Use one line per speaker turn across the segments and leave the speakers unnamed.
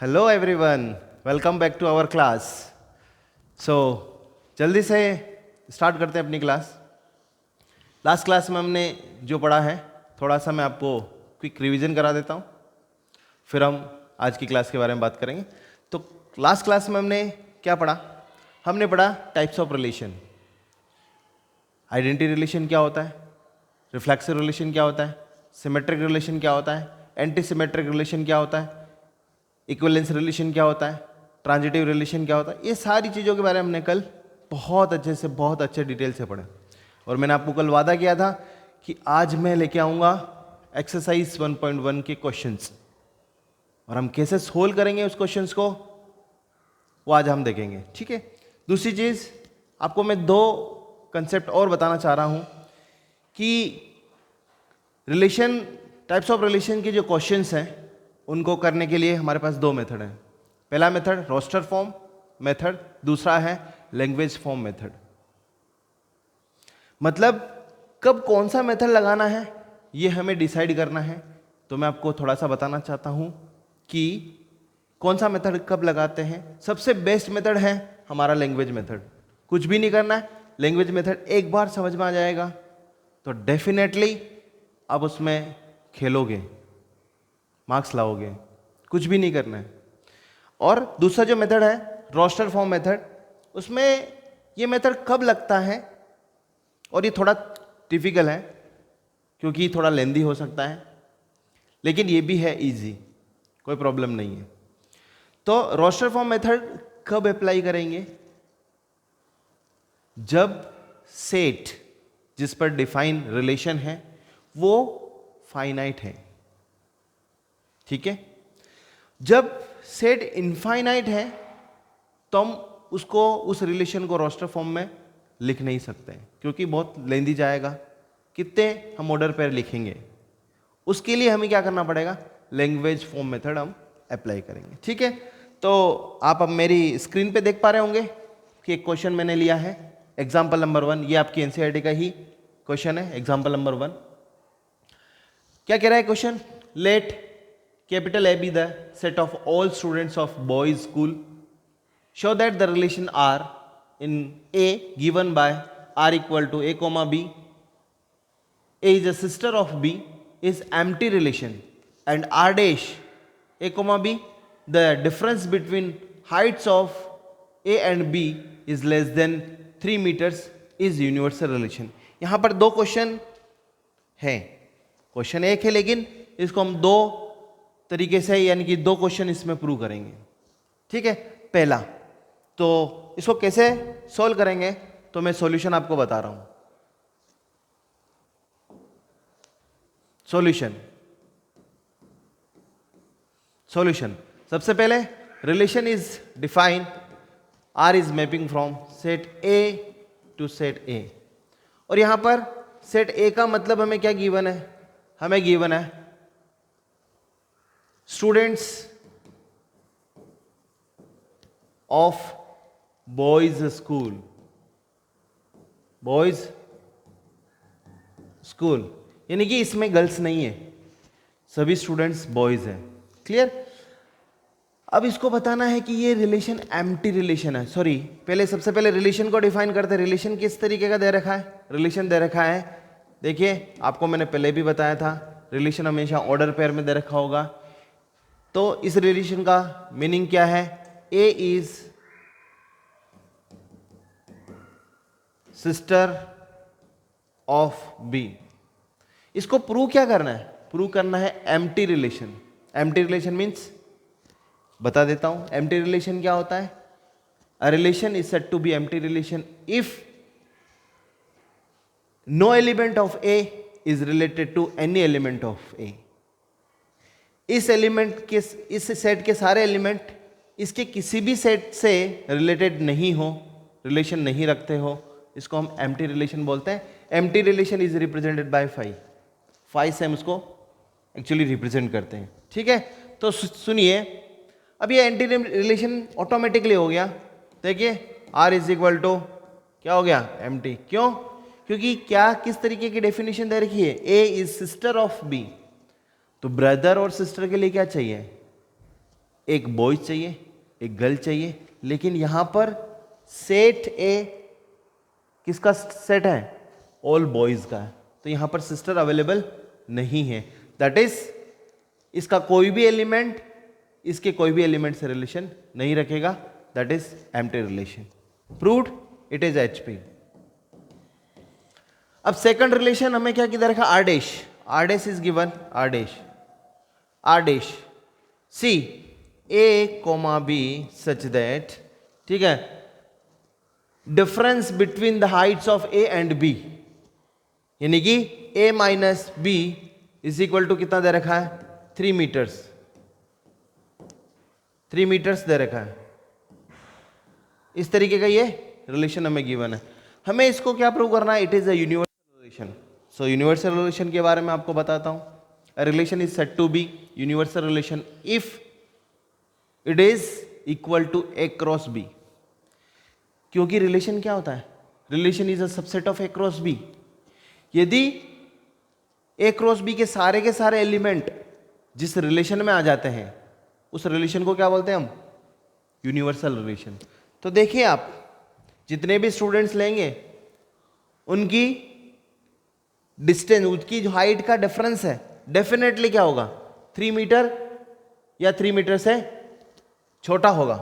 Hello everyone, welcome back to our class. So जल्दी से start करते हैं अपनी क्लास। लास्ट क्लास में हमने जो पढ़ा है थोड़ा सा मैं आपको क्विक रिवीजन करा देता हूँ, फिर हम आज की क्लास के बारे में बात करेंगे। तो लास्ट क्लास में हमने क्या पढ़ा? हमने पढ़ा types of relation. Identity relation क्या होता है, रिफ्लेक्सिव रिलेशन क्या होता है, सिमेट्रिक रिलेशन क्या होता है, एंटी सिमेट्रिक रिलेशन क्या होता है, इक्विवेलेंस रिलेशन क्या होता है, ट्रांजिटिव रिलेशन क्या होता है। ये सारी चीज़ों के बारे में हमने कल बहुत अच्छे डिटेल से पढ़े। और मैंने आपको कल वादा किया था कि आज मैं लेके आऊँगा एक्सरसाइज 1.1 के क्वेश्चंस, और हम कैसे सोल्व करेंगे उस क्वेश्चंस को वो आज हम देखेंगे। ठीक है। दूसरी चीज़ आपको मैं दो कंसेप्ट और बताना चाह रहा हूँ कि रिलेशन, टाइप्स ऑफ रिलेशन के जो क्वेश्चंस हैं उनको करने के लिए हमारे पास दो मेथड हैं। पहला मेथड रोस्टर फॉर्म मेथड, दूसरा है लैंग्वेज फॉर्म मेथड। मतलब कब कौन सा मेथड लगाना है ये हमें डिसाइड करना है। तो मैं आपको थोड़ा सा बताना चाहता हूं कि कौन सा मेथड कब लगाते हैं। सबसे बेस्ट मेथड है हमारा लैंग्वेज मेथड। कुछ भी नहीं करना है, लैंग्वेज मेथड एक बार समझ में आ जाएगा तो डेफिनेटली आप उसमें खेलोगे, मार्क्स लाओगे। कुछ भी नहीं करना है। और दूसरा जो मेथड है रोस्टर फॉर्म मेथड, उसमें ये मेथड कब लगता है, और ये थोड़ा टिपिकल है क्योंकि थोड़ा लेंदी हो सकता है, लेकिन ये भी है इजी, कोई प्रॉब्लम नहीं है। तो रोस्टर फॉर्म मेथड कब अप्लाई करेंगे? जब सेट जिस पर डिफाइन रिलेशन है वो फाइनाइट है। ठीक है। जब सेट इनफाइनाइट है तो हम उसको, उस रिलेशन को रोस्टर फॉर्म में लिख नहीं सकते क्योंकि बहुत लेंदी जाएगा। कितने हम ऑर्डर पर लिखेंगे, उसके लिए हमें क्या करना पड़ेगा? लैंग्वेज फॉर्म मेथड हम अप्लाई करेंगे। ठीक है। तो आप अब मेरी स्क्रीन पे देख पा रहे होंगे कि एक क्वेश्चन मैंने लिया है, एग्जाम्पल नंबर 1। ये आपकी एनसीईआरटी का ही क्वेश्चन है, एग्जाम्पल नंबर 1। क्या कह रहा है question? Let capital A be the set of all students of boys school. Show that the relation R in A given by R equal to A comma B. A is a sister of B is empty relation, and R dash A comma B, the difference between heights of A and B is less than 3 meters is universal relation. यहाँ पर दो question हैं, question एक है लेकिन इसको हम दो तरीके से, यानी कि दो क्वेश्चन इसमें प्रूव करेंगे। ठीक है। पहला, तो इसको कैसे सॉल्व करेंगे तो मैं सॉल्यूशन आपको बता रहा हूं। सॉल्यूशन सबसे पहले, relation is define, R is mapping from set A to set A. और यहां पर सेट ए का मतलब हमें क्या गिवन है? हमें गिवन है students of boys school. Boys school यानी कि इसमें गर्ल्स नहीं है, सभी स्टूडेंट्स बॉयज हैं। क्लियर? अब इसको बताना है कि ये रिलेशन एम्प्टी रिलेशन है। सॉरी, पहले सबसे पहले रिलेशन को डिफाइन करते हैं। रिलेशन किस तरीके का दे रखा है? रिलेशन दे रखा है, देखिए आपको मैंने पहले भी बताया था, रिलेशन हमेशा ऑर्डर पेयर में दे रखा होगा। तो इस रिलेशन का मीनिंग क्या है? A is sister of B. इसको प्रूव क्या करना है? प्रूव करना है empty relation. Empty relation means, बता देता हूं एम्प्टी रिलेशन क्या होता है। A relation is said to be empty relation if no element of A is related to any element of A. इस एलिमेंट के, इस सेट के सारे एलिमेंट इसके किसी भी सेट से रिलेटेड नहीं हो, रिलेशन नहीं रखते हो, इसको हम एम्प्टी रिलेशन बोलते हैं। Empty relation is represented by five से हम उसको एक्चुअली रिप्रेजेंट करते हैं। ठीक है। तो सुनिए, अब ये एंटी रिलेशन ऑटोमेटिकली हो गया। देखिए आर इज इक्वल टू क्या हो गया? एम्प्टी। क्यों? क्योंकि क्या, किस तरीके की डेफिनेशन दे रखी है? A is sister of B. तो ब्रदर और सिस्टर के लिए क्या चाहिए? एक बॉयज चाहिए, एक गर्ल चाहिए, लेकिन यहां पर सेट ए किसका सेट है? ऑल बॉयज का है, तो यहां पर सिस्टर अवेलेबल नहीं है। दैट इज इसका कोई भी एलिमेंट इसके कोई भी एलिमेंट से रिलेशन नहीं रखेगा, that is empty relation. Proved, it is HP. अब सेकंड रिलेशन हमें क्या किधर रखा? R dash. R dash is given, R dash, R dash C A comma B such that, ठीक है, difference between the heights of A and B, यानी कि A minus B is equal to कितना दे रखा है? 3 मीटर्स। 3 मीटर्स दे रखा है। इस तरीके का ये रिलेशन हमें गिवन है। हमें इसको क्या प्रूव करना है? It is a universal relation. So universal relation के बारे में आपको बताता हूं। A relation is said to be universal relation if it is equal to A cross B. क्योंकि रिलेशन क्या होता है? Relation is a subset of A cross B. यदि ए क्रॉस बी के सारे एलिमेंट जिस रिलेशन में आ जाते हैं, उस रिलेशन को क्या बोलते हैं हम? Universal relation. तो देखिए आप जितने भी स्टूडेंट्स लेंगे उनकी डिस्टेंस, उसकी जो हाइट का डिफरेंस है, डेफिनेटली क्या होगा? 3 मीटर या 3 मीटर से छोटा होगा,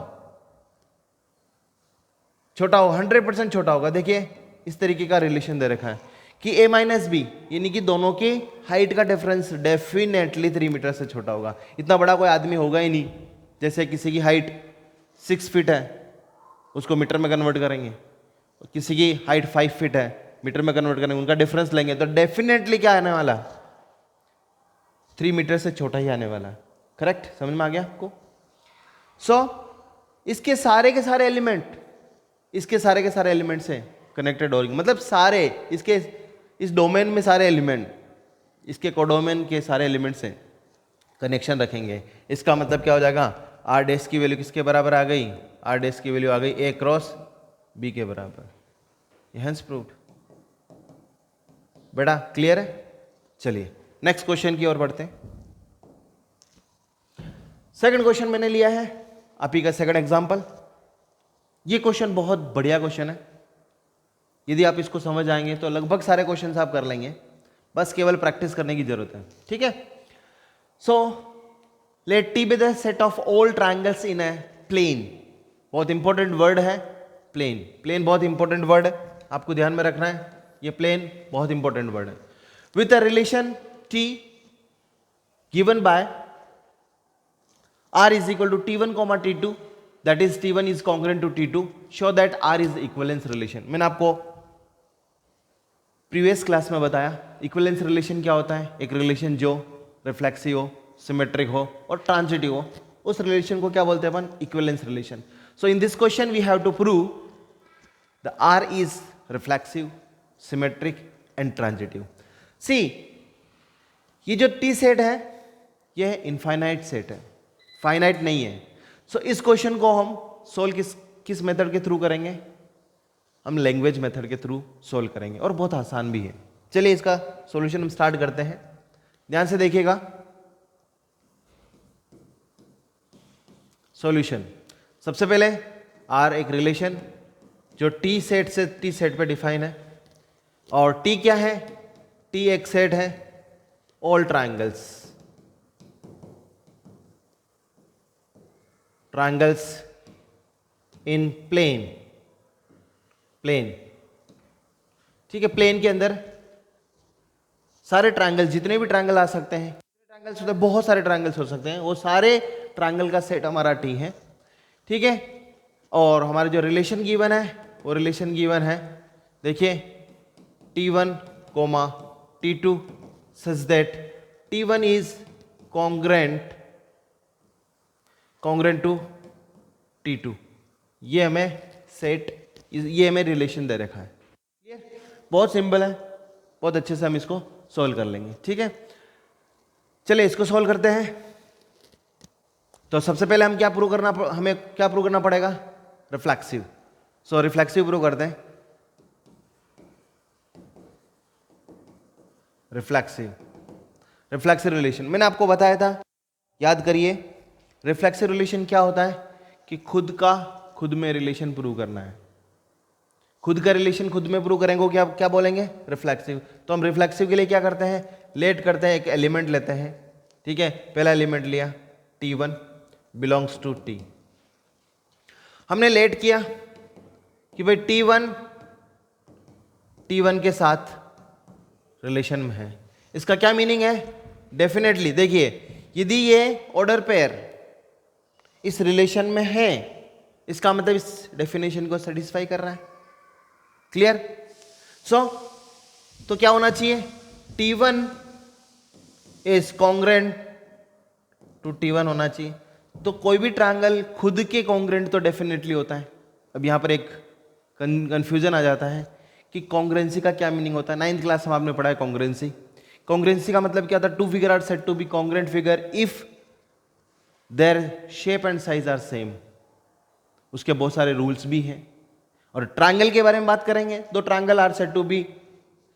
छोटा होगा, 100% छोटा होगा। देखिए इस तरीके का रिलेशन दे रखा है कि a माइनस बी, यानी कि दोनों की हाइट का डिफरेंस डेफिनेटली 3 मीटर से छोटा होगा। इतना बड़ा कोई आदमी होगा ही नहीं। जैसे किसी की हाइट 6 फीट है, उसको मीटर में कन्वर्ट करेंगे, किसी की हाइट 5 फीट है, मीटर में कन्वर्ट करेंगे, उनका डिफरेंस लेंगे तो डेफिनेटली क्या आने वाला? 3 मीटर से छोटा ही आने वाला। करेक्ट? समझ में आ गया आपको? इसके सारे के सारे एलिमेंट इसके सारे के सारे एलिमेंट से कनेक्टेड होंगे, मतलब सारे इसके इस डोमेन में सारे एलिमेंट इसके कोडोमेन के सारे एलिमेंट से कनेक्शन रखेंगे। इसका मतलब क्या हो जाएगा? आर डैश की वैल्यू किसके बराबर आ गई? आर डैश की वैल्यू आ गई ए क्रॉस बी के बराबर। Hence proved. बेटा क्लियर है? चलिए नेक्स्ट क्वेश्चन की ओर बढ़ते हैं। सेकंड क्वेश्चन मैंने लिया है आप ही का सेकंड एग्जांपल। ये क्वेश्चन बहुत बढ़िया क्वेश्चन है। यदि आप इसको समझ आएंगे तो लगभग सारे क्वेश्चंस आप कर लेंगे, बस केवल प्रैक्टिस करने की जरूरत है। ठीक है? So let T be the set of all triangles in a plane. बहुत इंपॉर्टेंट वर्ड है प्लेन। प्लेन बहुत इंपॉर्टेंट वर्ड है, आपको ध्यान में रखना है। ये प्लेन बहुत इंपॉर्टेंट वर्ड है। With a relation T given by r is equal to t1 comma t2, that is t1 is congruent to t2, show that r is equivalence relation। मैंने आपको प्रीवियस क्लास में बताया equivalence relation क्या होता है। एक relation जो reflexive हो, सिमेट्रिक हो और ट्रांजिटिव हो, उस रिलेशन को क्या बोलते हैं अपन? Equivalence relation. So in this question we have to prove the r is reflexive, symmetric and transitive। See ये जो t सेट है यह इनफाइनाइट सेट है, फाइनाइट नहीं है। सो इस क्वेश्चन को हम सोल्व किस मेथड के थ्रू करेंगे? हम लैंग्वेज मेथड के थ्रू सोल्व करेंगे और बहुत आसान भी है। चलिए इसका सॉल्यूशन हम स्टार्ट करते हैं। ध्यान से देखिएगा सॉल्यूशन। सबसे पहले आर एक रिलेशन जो टी सेट से टी सेट पे डिफाइन है, और टी क्या है? टी एक सेट है ऑल ट्रायंगल्स इन प्लेन। ठीक है? प्लेन के अंदर सारे ट्रायंगल, जितने भी ट्रायंगल आ सकते हैं, ट्रायंगल्स होते हैं, बहुत सारे ट्रायंगल्स हो सकते हैं, वो सारे ट्रायंगल का सेट हमारा टी है। ठीक है? और हमारे जो रिलेशन गिवन है वो रिलेशन गिवन है, देखिए t1 comma t2 such that t1 is congruent to t2। ये हमें सेट, ये हमें रिलेशन दे रखा है। क्लियर? बहुत सिंपल है, बहुत अच्छे से हम इसको सॉल्व कर लेंगे। ठीक है? चलिए इसको सॉल्व करते हैं। तो सबसे पहले हमें क्या प्रूव करना पड़ेगा? रिफ्लेक्सिव। सो रिफ्लेक्सिव प्रूव करते हैं। रिफ्लेक्सिव रिलेशन मैंने आपको बताया था, याद करिए रिफ्लेक्सिव रिलेशन क्या होता है कि खुद का खुद में रिलेशन प्रूव करना है। खुद का रिलेशन खुद में प्रूव करेंगे क्या क्या बोलेंगे? रिफ्लेक्सिव। तो हम रिफ्लेक्सिव के लिए क्या करते हैं? लेट करते हैं, एक एलिमेंट लेते हैं, ठीक है। पहला एलिमेंट लिया T1 बिलोंग्स टू T। हमने लेट किया कि भाई T1 के साथ रिलेशन में है। इसका क्या मीनिंग है? डेफिनेटली देखिए, यदि ये ऑर्डर पेयर इस रिलेशन में है, इसका मतलब इस डेफिनेशन को सेटिस्फाई कर रहा है। क्लियर? तो क्या होना चाहिए? T1 is congruent to T1 होना चाहिए। तो कोई भी ट्रायंगल खुद के कॉन्ग्रेंट तो डेफिनेटली होता है। अब यहां पर एक कंफ्यूजन आ जाता है कि कॉन्ग्रेंसी का क्या मीनिंग होता है। 9th क्लास में आपने पढ़ा है कॉन्ग्रेंसी। कॉन्ग्रेंसी का मतलब क्या था? Two figure are said to be congruent figure if their shape and size are same. उसके बहुत सारे रूल्स भी हैं। और ट्रायंगल के बारे में बात करेंगे, दो triangle are said to be,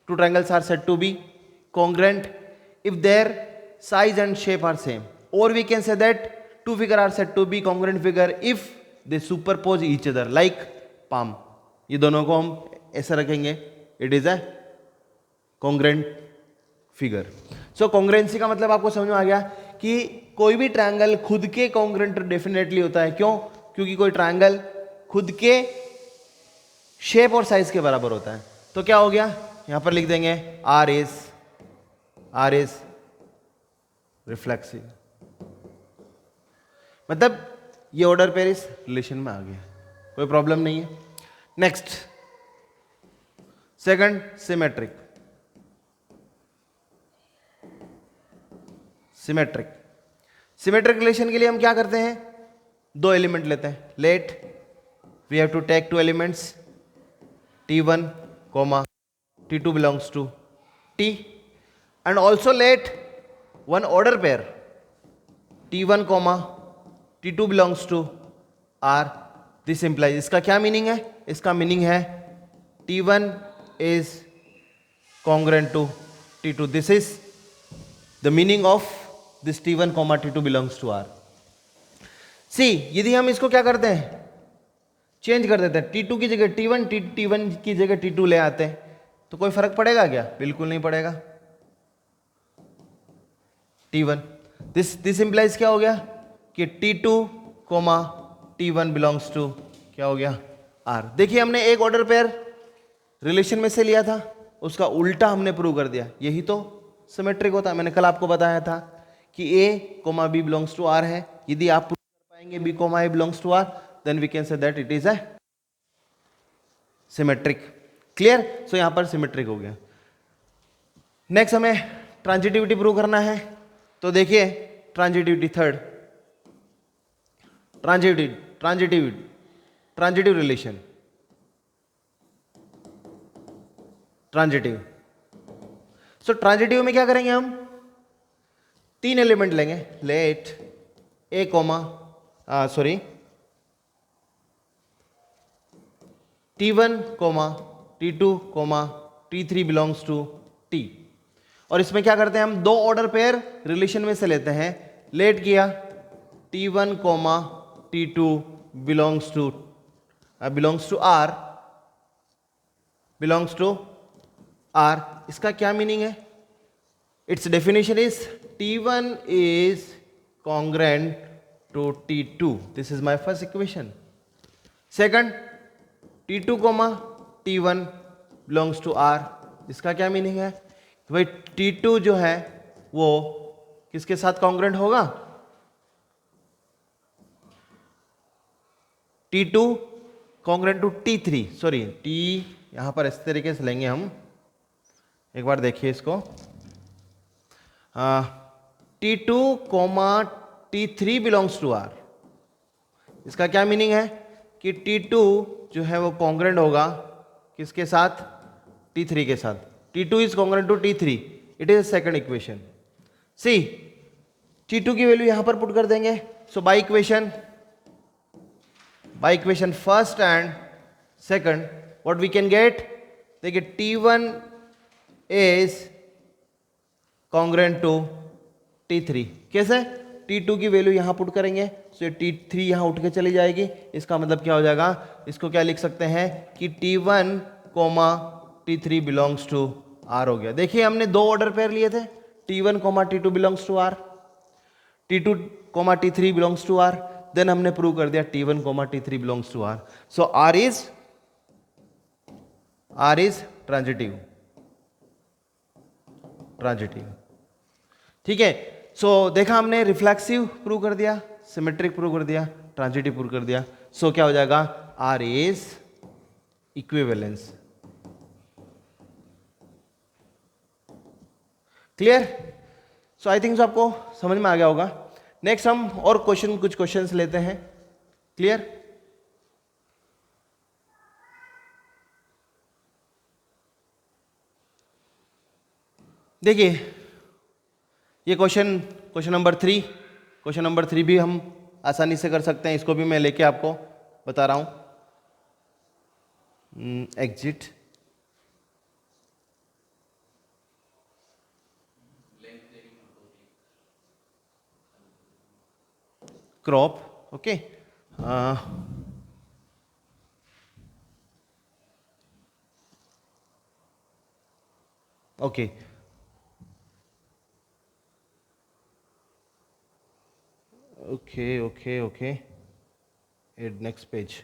two triangles are said to be congruent if their size and shape are same, और we can say that two figure are said to be congruent figure if they superpose each other like palm. ये दोनों को हम ऐसा रखेंगे, it is a congruent figure. So congruency का मतलब आपको समझ में आ गया कि कोई भी ट्रायंगल खुद के कॉन्ग्रेंट डेफिनेटली होता है। क्यों? क्योंकि कोई ट्रायंगल खुद के शेप और साइज के बराबर होता है। तो क्या हो गया? यहां पर लिख देंगे आर इज रिफ्लेक्सिव। मतलब ये ऑर्डर पेयर इस रिलेशन में आ गया, कोई प्रॉब्लम नहीं है। Next, second, symmetric. Symmetric relation के लिए हम क्या करते हैं? दो एलिमेंट लेते हैं। Let we have to take two elements T1, T2 belongs to T, and also let one order pair T1, T2 belongs to R. This implies, इसका क्या मीनिंग है? इसका मीनिंग है T1 is congruent to T2. This is the meaning of this T1, T2 belongs to R. See, यदि हम इसको क्या करते हैं? चेंज कर देते हैं, T2 की जगह T1, T1 की जगह T2 ले आते हैं, तो कोई फर्क पड़ेगा क्या? बिल्कुल नहीं पड़ेगा। T1, दिस इंप्लाइज क्या हो गया कि T2, T1 बिलोंग्स टू क्या हो गया? R। देखिए, हमने एक ऑर्डर पेयर रिलेशन में से लिया था, उसका उल्टा हमने प्रूव कर दिया। यही तो सिमेट्रिक होता है। मैंने कल आपको बताया था कि A, B belongs to R है। यदि आप प्रूव कर पाएंगे B, A belongs to R, then we can say that it is a symmetric. Clear? So यहां पर सिमेट्रिक हो गया। नेक्स्ट हमें ट्रांजिटिविटी प्रूव करना है। तो देखिए, transitivity third, transitive relation, transitive. So transitive में क्या करेंगे? हम तीन एलिमेंट लेंगे। Let A, T1, T2, T3 belongs to T। और इसमें क्या करते हैं? हम दो ऑर्डर पेयर रिलेशन में से लेते हैं। लेट किया T1, T2 belongs to R। इसका क्या मीनिंग है? It's definition is T1 is congruent to T2. This is my first equation. Second, T2, T1 belongs to R. इसका क्या मीनिंग है? तो भाई T2 जो है वो किसके साथ कॉन्ग्रेंट होगा? T2 congruent to T3। Sorry, T यहां पर इस तरीके से लेंगे हम, एक बार देखिए इसको। T2, T3 belongs to R। इसका क्या मीनिंग है कि T2 जो है वो कॉन्ग्रेंट होगा किसके साथ? T3 के साथ। T2 is congruent to T3। It is second equation. See, T2 की वैल्यू यहां पर पुट कर देंगे। So by equation first and second, what we can get? देखिए, T1 is congruent to T3। कैसे? T2 की वैल्यू यहाँ पुट करेंगे तो T3 यहाँ उठ के चली जाएगी। इसका मतलब क्या हो जाएगा, इसको क्या लिख सकते हैं कि T1 comma T3 belongs to R हो गया। देखिए हमने दो ऑर्डर पेयर लिए थे, T1 comma T2 belongs to R, T2 comma T3 belongs to R, then हमने प्रूव कर दिया T1 comma T3 belongs to R। So R is transitive, ठीक है। सो देखा हमने, रिफ्लेक्सिव प्रूव कर दिया, सिमेट्रिक प्रूव कर दिया, ट्रांजिटिव प्रूव कर दिया। सो क्या हो जाएगा, R is equivalence. Clear? So I think आपको समझ में आ गया होगा। नेक्स्ट हम और कुछ क्वेश्चंस लेते हैं। क्लियर? देखिए ये क्वेश्चन नंबर 3, क्वेश्चन नंबर 3 भी हम आसानी से कर सकते हैं। इसको भी मैं लेके आपको बता रहा हूं। Exit crop, okay, okay, okay, add next page.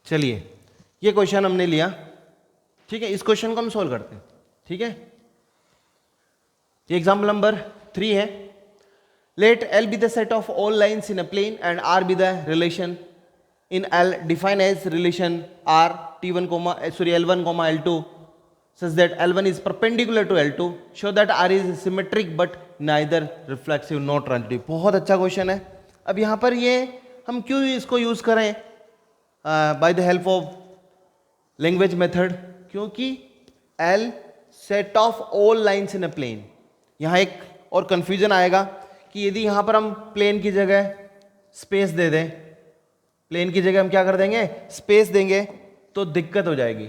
चलिए ये क्वेश्चन हमने लिया, ठीक है। इस क्वेश्चन को हम सोल्व करते हैं, ठीक है। ये एग्जाम्पल नंबर 3 है। Let L be the set of all lines in a plane and R be the relation in L defined as relation R T1 L1 L2 such that L1 is perpendicular to L2, show that R is symmetric but neither reflexive nor transitive। बहुत अच्छा question है। अब यहाँ पर ये हम क्यों इसको यूज करें by the help of language method, क्योंकि L set of all lines in a plane. यहाँ एक और कंफ्यूजन आएगा कि यदि यहाँ पर हम प्लेन की जगह स्पेस दे दें, प्लेन की जगह हम क्या कर देंगे, स्पेस देंगे, तो दिक्कत हो जाएगी,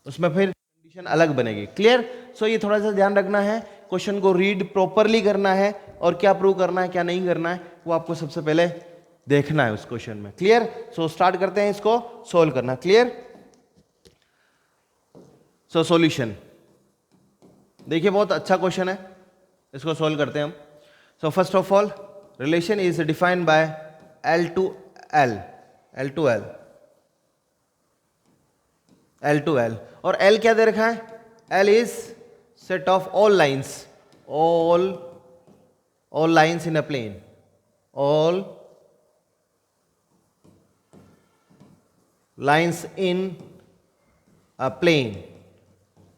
उसमें फिर कंडीशन अलग बनेगी। क्लियर? सो ये थोड़ा सा ध्यान रखना है, क्वेश्चन को रीड प्रॉपरली करना है और क्या प्रूव करना है क्या नहीं करना है वो आपको सबसे पहले देखना है उस क्वेश्चन में। क्लियर? सो स्टार्ट करते हैं इसको सोल्व करना। क्लियर? सो सॉल्यूशन देखिए, बहुत अच्छा क्वेश्चन है, इसको सोल्व करते हैं हम। So first of all, relation is defined bye L to L, L to L, L to L, और L क्या दे रखा है, L is set of all lines, all lines in a plane, all lines in a plane।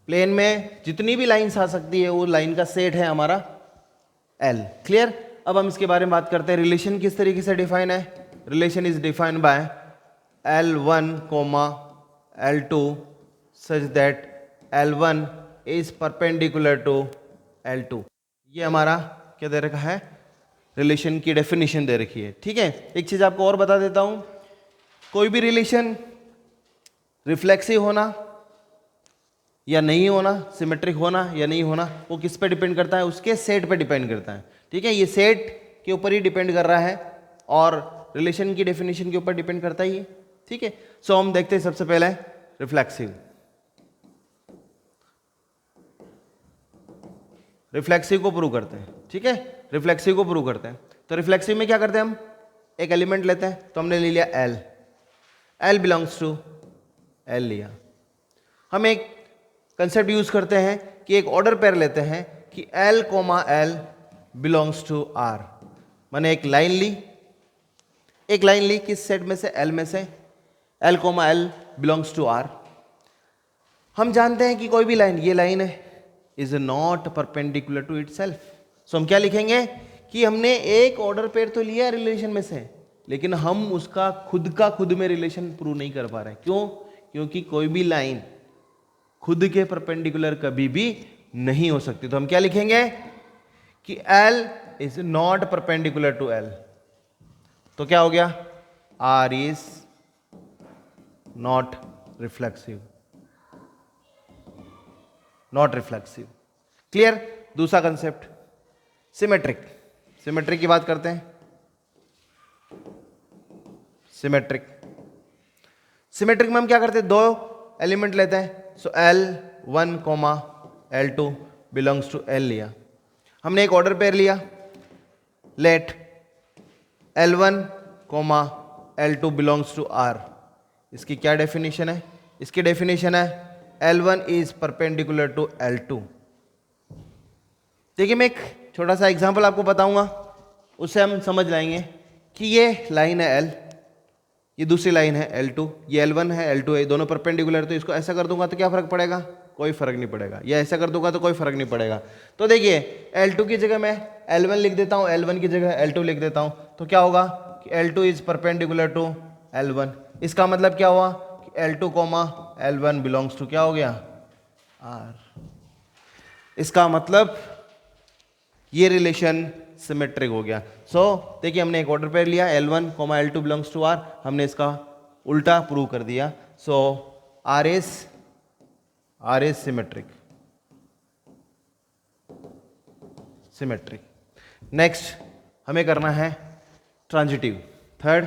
Plane में जितनी भी lines आ सकती है वो लाइन का सेट है हमारा L। क्लियर? अब हम इसके बारे में बात करते हैं। रिलेशन किस तरीके से डिफाइन है? Relation is defined by L1 comma L2 such that L1 is perpendicular to L2। ये हमारा क्या दे रखा है, रिलेशन की डेफिनेशन दे रखी है, ठीक है। एक चीज आपको और बता देता हूं, कोई भी रिलेशन रिफ्लेक्सिव होना या नहीं होना, सिमेट्रिक होना या नहीं होना, वो किस पे डिपेंड करता है, उसके सेट पे डिपेंड करता है, ठीक है। ये सेट के ऊपर ही डिपेंड कर रहा है और रिलेशन की डेफिनेशन के ऊपर डिपेंड करता ही है, ठीक है। सो हम देखते हैं सबसे पहले रिफ्लेक्सिव। रिफ्लेक्सिव को प्रूव करते हैं, ठीक है। रिफ्लेक्सिव को प्रूव करते हैं तो रिफ्लेक्सिव में क्या करते हैं, हम एक एलिमेंट लेते हैं, तो हमने ले लिया L, L belongs to L लिया। हम एक कंसेप्ट यूज करते हैं कि एक ऑर्डर पेयर लेते हैं कि L comma L belongs to R। मैंने एक लाइन ली किस सेट में से, L में से, L comma L belongs to R। हम जानते हैं कि कोई भी लाइन, ये लाइन है, is not perpendicular to itself. So हम क्या लिखेंगे कि हमने एक ऑर्डर पेयर तो लिया रिलेशन में से, लेकिन हम उसका खुद में रिलेशन प्रूव नहीं कर पा रहे। क्यों? क्योंकि कोई भी लाइन खुद के परपेंडिकुलर कभी भी नहीं हो सकती। तो हम क्या लिखेंगे कि L is not perpendicular to L। तो क्या हो गया, R is not reflexive, not reflexive. Clear. दूसरा कंसेप्ट सिमेट्रिक। सिमेट्रिक की बात करते हैं। सिमेट्रिक, सिमेट्रिक में हम क्या करते हैं, दो एलिमेंट लेते हैं। So L1 comma L2 belongs to L लिया। हमने एक ऑर्डर पेयर लिया, let L1 comma L2 belongs to R। इसकी क्या डेफिनेशन है, इसकी डेफिनेशन है L1 is perpendicular to L2। देखिए मैं एक छोटा सा एग्जांपल आपको बताऊंगा, उससे हम समझ लाएंगे कि ये लाइन है L, ये दूसरी लाइन है L2, ये L1 है L2 है, दोनों परपेंडिकुलर। तो इसको ऐसा कर दूंगा तो क्या फर्क पड़ेगा, कोई फर्क नहीं पड़ेगा। या ऐसा कर दूंगा तो कोई फर्क नहीं पड़ेगा। तो देखिए L2 की जगह मैं L1 लिख देता हूं, L1 की जगह L2 लिख देता हूं। तो क्या होगा कि L2 is perpendicular to L1। इसका मतलब क्या हुआ कि L2 coma L1 belongs to क्या हो गया, R। इसका मतलब ये रिलेशन सिमेट्रिक हो गया। सो देखिए हमने एक ऑर्डर पेयर लिया, L1 comma L2 belongs to R, हमने इसका उल्टा प्रूव कर दिया। सो R is symmetric, symmetric. Next हमें करना है transitive, third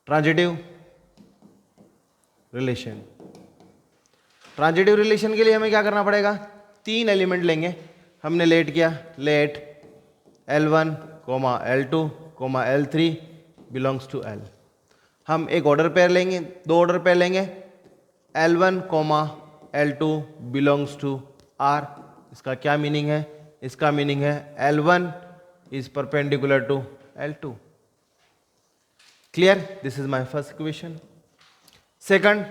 transitive relation. Transitive relation के लिए हमें क्या करना पड़ेगा, तीन एलिमेंट लेंगे। हमने लेट किया, let L1 comma L2 comma L3 belongs to L। हम एक ऑर्डर पेयर लेंगे, दो ऑर्डर पेयर लेंगे, L1 comma L2 belongs to R। इसका क्या मीनिंग है, इसका मीनिंग है L1 is perpendicular to L2। Clear, this is my first equation. Second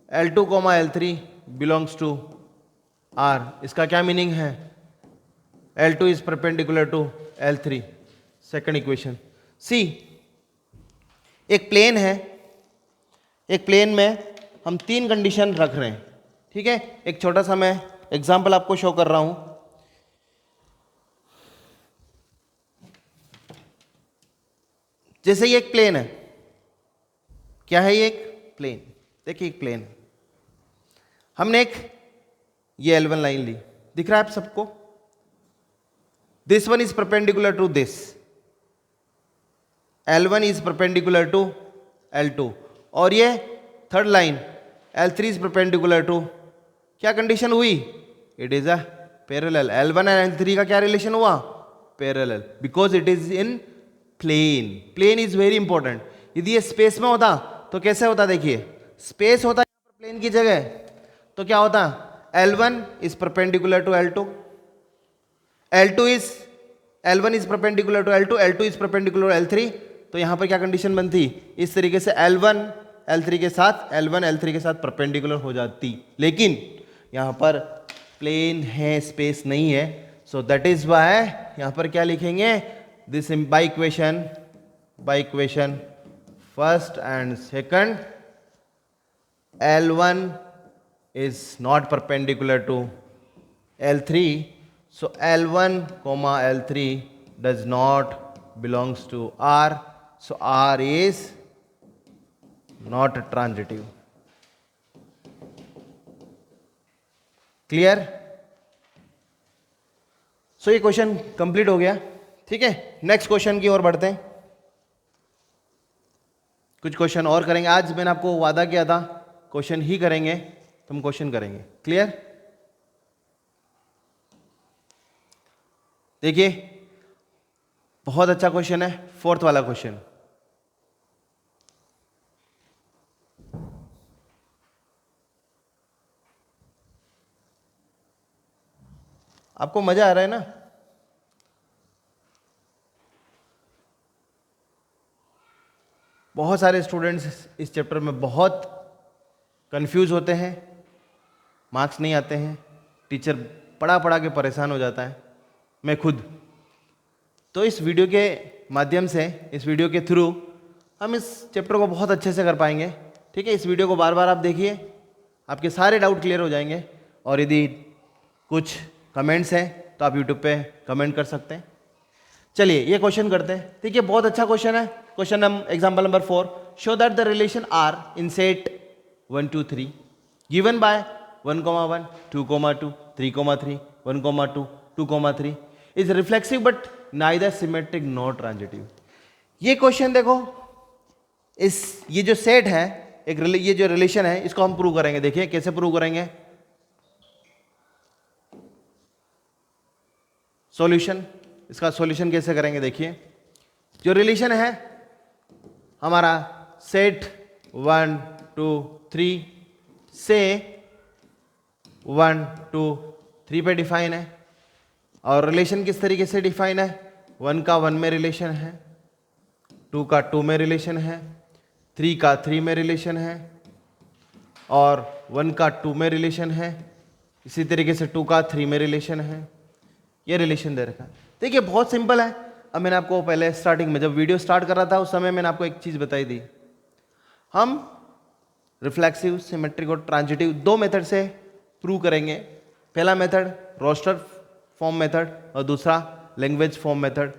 L2 comma L3 belongs to R। इसका क्या मीनिंग है, L2 is perpendicular to L3। Second equation. See, एक plane है, एक प्लेन में हम तीन कंडीशन रख रहे हैं, ठीक है। एक छोटा सा मैं एग्जांपल आपको शो कर रहा हूं। जैसे ये एक प्लेन है, क्या है ये, एक प्लेन। देखिए एक प्लेन, हमने एक ये L1 लाइन ली, दिख रहा है आप सबको, this one is perpendicular to this, L1 is perpendicular to L2, और ये third line L3 is perpendicular to, क्या कंडीशन हुई, it is a parallel. L1 and L3 का क्या रिलेशन हुआ, parallel, because it is in plane. Plane is very important. यदि ये space में होता तो कैसे होता, देखिए स्पेस होता यहाँ पर प्लेन की जगह, तो क्या होता, L1 is perpendicular to L2, L1 is perpendicular to L2, L2 is perpendicular to L3। तो यहां पर क्या कंडीशन बनती, इस तरीके से L1 L3 के साथ, L1 L3 के साथ परपेंडिकुलर हो जाती। लेकिन यहां पर प्लेन है, स्पेस नहीं है। सो दैट इज वाई यहां पर क्या लिखेंगे, this by equation first and second, L1 is not perpendicular to L3, so L1 comma L3 does not belongs to R, so R is not transitive. Clear? So ये question complete हो गया, ठीक है। Next question की ओर बढ़ते हैं, कुछ question और करेंगे। आज मैंने आपको वादा किया था क्वेश्चन ही करेंगे, तो हम क्वेश्चन करेंगे। क्लियर? देखिए बहुत अच्छा क्वेश्चन है, फोर्थ वाला क्वेश्चन। आपको मजा आ रहा है ना? बहुत सारे स्टूडेंट्स इस चैप्टर में बहुत कंफ्यूज होते हैं, मार्क्स नहीं आते हैं, टीचर पढ़ा पढ़ा के परेशान हो जाता है, मैं खुद। तो इस वीडियो के माध्यम से, इस वीडियो के थ्रू हम इस चैप्टर को बहुत अच्छे से कर पाएंगे, ठीक है। इस वीडियो को बार बार आप देखिए, आपके सारे डाउट क्लियर हो जाएंगे। और यदि कुछ कमेंट्स हैं तो आप यूट्यूब पे कमेंट कर सकते हैं। चलिए ये क्वेश्चन करते हैं। ठीक है, बहुत अच्छा क्वेश्चन है। Question example number 4, show that the relation R in set 1 2 3 given by 1,1 2,2 3,3 1,2 2,3 is reflexive but neither symmetric not transitive. ये क्वेश्चन देखो, ये जो सेट है, ये जो रिलेशन है, इसको हम प्रूव करेंगे। देखिए कैसे प्रूव करेंगे। सॉल्यूशन, इसका सॉल्यूशन कैसे करेंगे। देखिए जो रिलेशन है हमारा सेट 1 2 3 से 1 2 3 पे डिफाइन है। और रिलेशन किस तरीके से डिफाइन है, 1 का 1 में रिलेशन है, 2 का 2 में रिलेशन है, 3 का 3 में रिलेशन है, और 1 का 2 में रिलेशन है। इसी तरीके से 2 का 3 में रिलेशन है। ये रिलेशन दे रखा है। देखिए बहुत सिंपल है। अब मैंने आपको पहले स्टार्टिंग में जब वीडियो स्टार्ट कर रहा था उस समय मैंने आपको एक चीज बताई थी, हम रिफ्लेक्सिव, सिमेट्रिक और ट्रांजिटिव दो मेथड से प्रूव करेंगे। पहला मेथड रोस्टर फॉर्म मेथड और दूसरा language form method.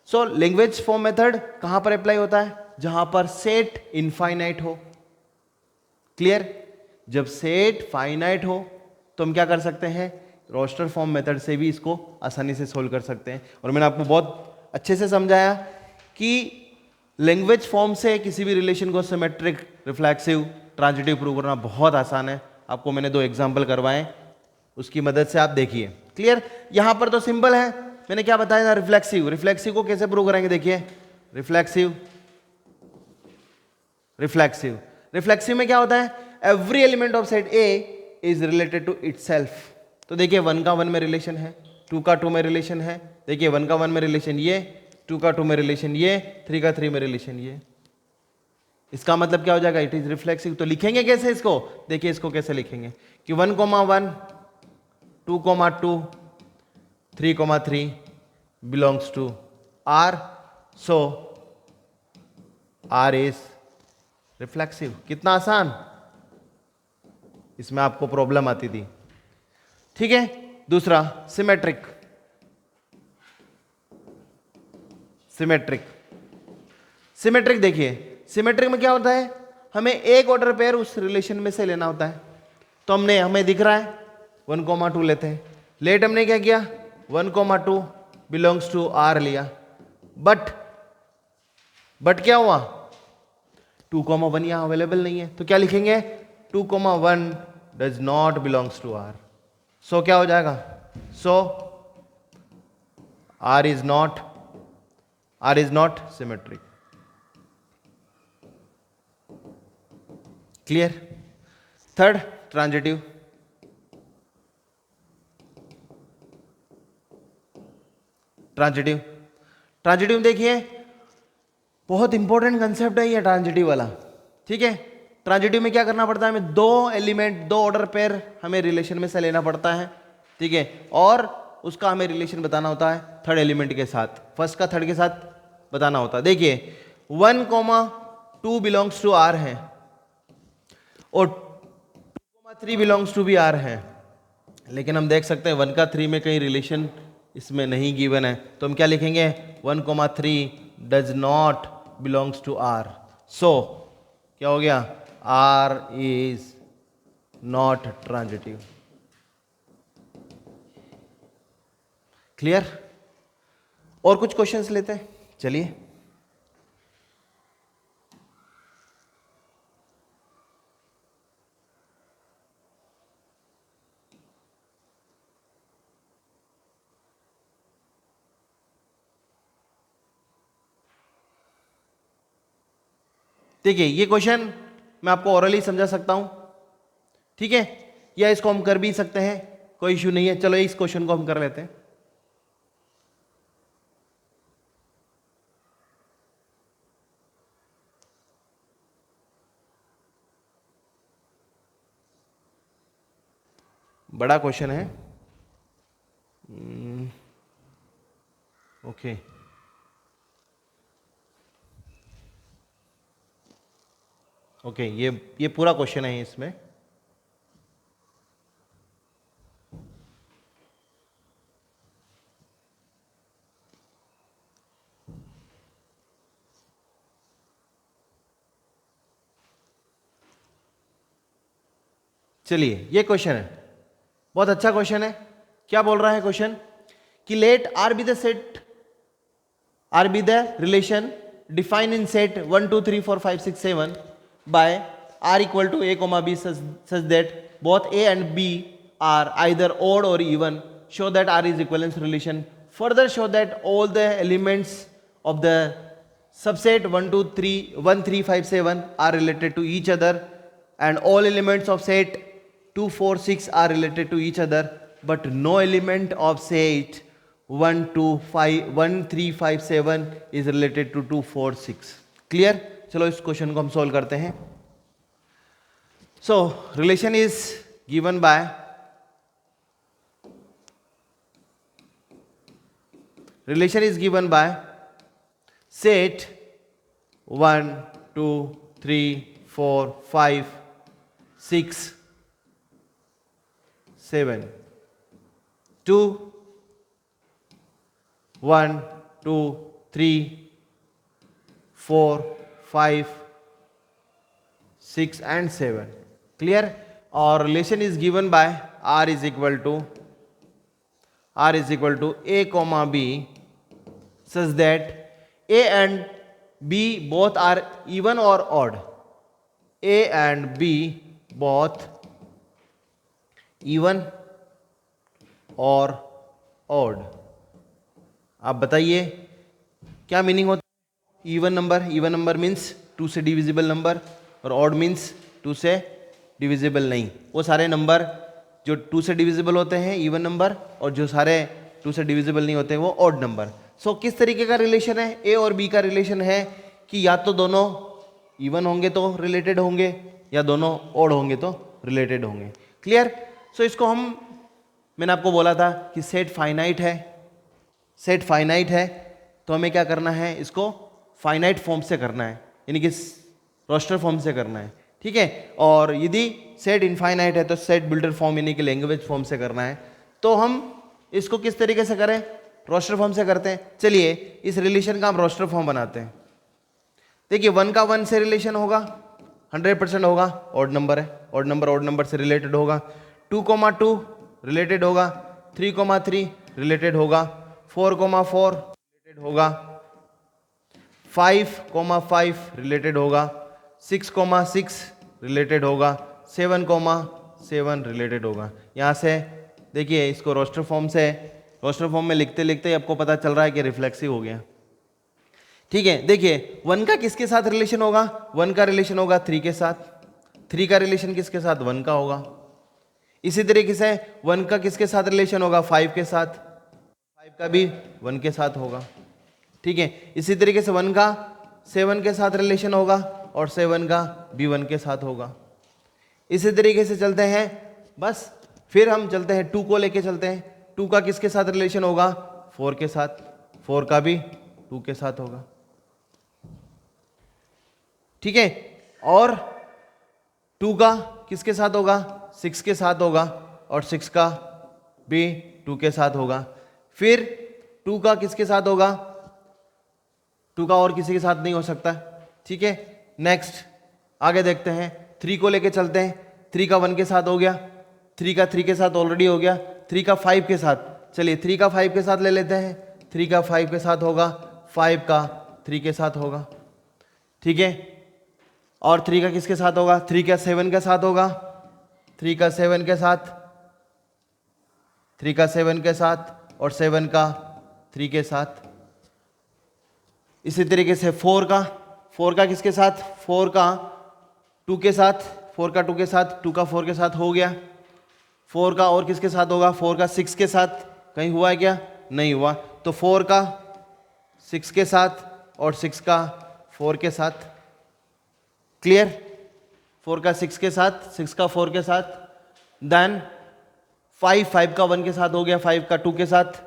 So language form method कहां पर अप्लाई होता है, जहां पर सेट इनफाइनाइट हो। क्लियर, जब सेट फाइनाइट हो तो हम क्या कर सकते हैं, रोस्टर फॉर्म मेथड से भी इसको आसानी से सोल्व कर सकते हैं। और मैंने आपको बहुत अच्छे से समझाया कि लैंग्वेज फॉर्म से किसी भी रिलेशन को सिमेट्रिक, रिफ्लेक्सिव, ट्रांजिटिव प्रूव करना बहुत आसान है। आपको मैंने 2 एग्जांपल करवाए, उसकी मदद से आप देखिए। क्लियर, यहां पर तो सिंपल है। मैंने क्या बताया था, रिफ्लेक्सिव। रिफ्लेक्सिव को कैसे प्रूव करेंगे, देखिए रिफ्लेक्सिव, रिफ्लेक्सिव रिफ्लेक्सिव में क्या होता है, every element of set A is related to itself. तो देखिए 1 का 1 में रिलेशन है, 2 का 2 में रिलेशन है। देखिए 1 का 1 में रिलेशन ये, 2 का 2 में रिलेशन ये, 3 का 3 में रिलेशन ये। इसका मतलब क्या हो जाएगा, इट इज रिफ्लेक्सिव। तो लिखेंगे कैसे इसको, देखिए इसको कैसे लिखेंगे कि 1,1 2,2 3,3 belongs to R, so R is reflexive. कितना आसान, इसमें आपको प्रॉब्लम आती थी। ठीक है, दूसरा सिमेट्रिक। सिमेट्रिक सिमेट्रिक देखिए, सिमेट्रिक में क्या होता है, हमें एक ऑर्डर पेयर उस रिलेशन में से लेना होता है। तो हमें दिख रहा है 1,2 लेते हैं। लेट हमने क्या किया, 1,2 बिलोंग्स टू आर लिया। बट क्या हुआ, 2,1 यहां अवेलेबल नहीं है। तो क्या लिखेंगे, 2,1 does not belongs to R. So क्या हो जाएगा, so R is not symmetric. Clear. Third, transitive. Transitive देखिए बहुत इंपॉर्टेंट कंसेप्ट है ये ट्रांजिटिव वाला। ठीक है, ट्रांजिटिव में क्या करना पड़ता है, हमें 2 एलिमेंट, 2 ऑर्डर पेयर हमें रिलेशन में से लेना पड़ता है। ठीक है, और उसका हमें रिलेशन बताना होता है थर्ड एलिमेंट के साथ, फर्स्ट का थर्ड के साथ बताना होता है। देखिए 1,2 बिलोंग्स टू आर है और 2,3 बिलोंग्स टू भी आर है। लेकिन हम देख सकते हैं 1 का 3 में कहीं रिलेशन इसमें नहीं गिवन है। तो हम क्या लिखेंगे, 1,3 does not belongs to R. So क्या हो गया, R is not transitive. Clear. और कुछ क्वेश्चंस लेते हैं, चलिए। देखिए ये क्वेश्चन मैं आपको ओरली समझा सकता हूं, ठीक है, या इसको हम कर भी सकते हैं, कोई इश्यू नहीं है। चलो इस क्वेश्चन को हम कर लेते हैं। बड़ा क्वेश्चन है। ओके, ओके, ये पूरा क्वेश्चन है इसमें। चलिए ये क्वेश्चन है, बहुत अच्छा क्वेश्चन है। क्या बोल रहा है क्वेश्चन कि let R be the set, R be the relation define in set 1 2 3 4 5 6 7 by R equal to A comma B such that both A and B are either odd or even. Show that R is equivalence relation. Further show that all the elements of the subset 1 2 3 1 3 5 7 are related to each other, and all elements of set 2 4 6 are related to each other, but no element of set 1 2 5 1 3 5 7 is related to 2 4 6. Clear? चलो इस question को हम solve करते हैं. So relation is given by set 1 2 3 4 5 6 7 2 1 2 3 4 5 6 and 7. Clear? Our relation is given by R is equal to A comma B such that A and B both are even or odd. A and B both even or odd. आप बताइए क्या meaning होता है even number? Even number means 2 से divisible number, और odd means 2 से divisible नहीं. वो सारे नंबर जो 2 से डिविजिबल होते हैं इवन नंबर, और जो सारे 2 से डिविजिबल नहीं होते हैं वो ऑड नंबर. सो किस तरीके का रिलेशन है? ए और बी का रिलेशन है कि या तो दोनों इवन होंगे तो रिलेटेड होंगे, या दोनों ऑड होंगे तो रिलेटेड होंगे. क्लियर? सो इसको मैंने आपको बोला था कि सेट फाइनाइट है. सेट फाइनाइट है तो हमें क्या करना है? इसको फाइनाइट फॉर्म से करना है, यानी कि रोस्टर फॉर्म से करना है. ठीक है? और यदि सेट इनफाइनाइट है तो सेट बिल्डर फॉर्म यानी कि लैंग्वेज फॉर्म से करना है. तो हम इसको किस तरीके से करें? रोस्टर फॉर्म से करते हैं. चलिए इस रिलेशन का हम रोस्टर फॉर्म बनाते हैं. देखिए 1 का 1 से रिलेशन होगा, 100% होगा, ऑड नंबर है, ऑड नंबर से रिलेटेड होगा. 2,2 रिलेटेड होगा, 3,3 रिलेटेड होगा, 4,4 रिलेटेड होगा, 5,5 रिलेटेड होगा, 6,6 रिलेटेड होगा, 7,7 रिलेटेड होगा. यहाँ से देखिए इसको रोस्टर फॉर्म में लिखते लिखते ही आपको पता चल रहा है कि रिफ्लेक्सिव हो गया. ठीक है? देखिए 1 का किसके साथ रिलेशन होगा? 1 का रिलेशन होगा 3 के साथ. 3 का रिलेशन किसके साथ? 1 का होगा. इसी तरीके से 1 का किसके साथ रिलेशन होगा? 5 के साथ. 5 का भी 1 के साथ होगा. ठीक है? इसी तरीके से 1 का 7 के साथ रिलेशन होगा, और 7 का भी 1 के साथ होगा. इसी तरीके से चलते हैं. बस फिर हम चलते हैं 2 को लेके चलते हैं. 2 का किसके साथ रिलेशन होगा? 4 के साथ. 4 का भी 2 के साथ होगा. ठीक है? और 2 का किसके साथ होगा? 6 के साथ होगा, और 6 का भी 2 के साथ होगा. फिर 2 का किसके साथ होगा? 2 का और किसी के साथ नहीं हो सकता. ठीक है? नेक्स्ट आगे देखते हैं. 3 को लेके चलते हैं. 3 का 1 के साथ हो गया, 3 का 3 के साथ ऑलरेडी हो गया, 3 का 5 के साथ. चलिए 3 का 5 के साथ ले लेते हैं. 3 का 5 के साथ होगा, 5 का 3 के साथ होगा. ठीक है? और 3 का किसके साथ होगा? 3 का 7 के साथ होगा, 3 का 7 के साथ, 3 का 7 के साथ, और 7 का 3 के साथ. इसी तरीके से 4 का किसके साथ? 4 का 2 के साथ, 4 का 2 के साथ, 2 का 4 के साथ हो गया. 4 का और किसके साथ होगा? 4 का 6 के साथ. कहीं हुआ है क्या? नहीं हुआ. तो 4 का 6 के साथ, और 6 का 4 के साथ. क्लियर? 4 का 6 के साथ, 6 का 4 के साथ. देन 5 का 1 के साथ हो गया, 5 का 2 के साथ,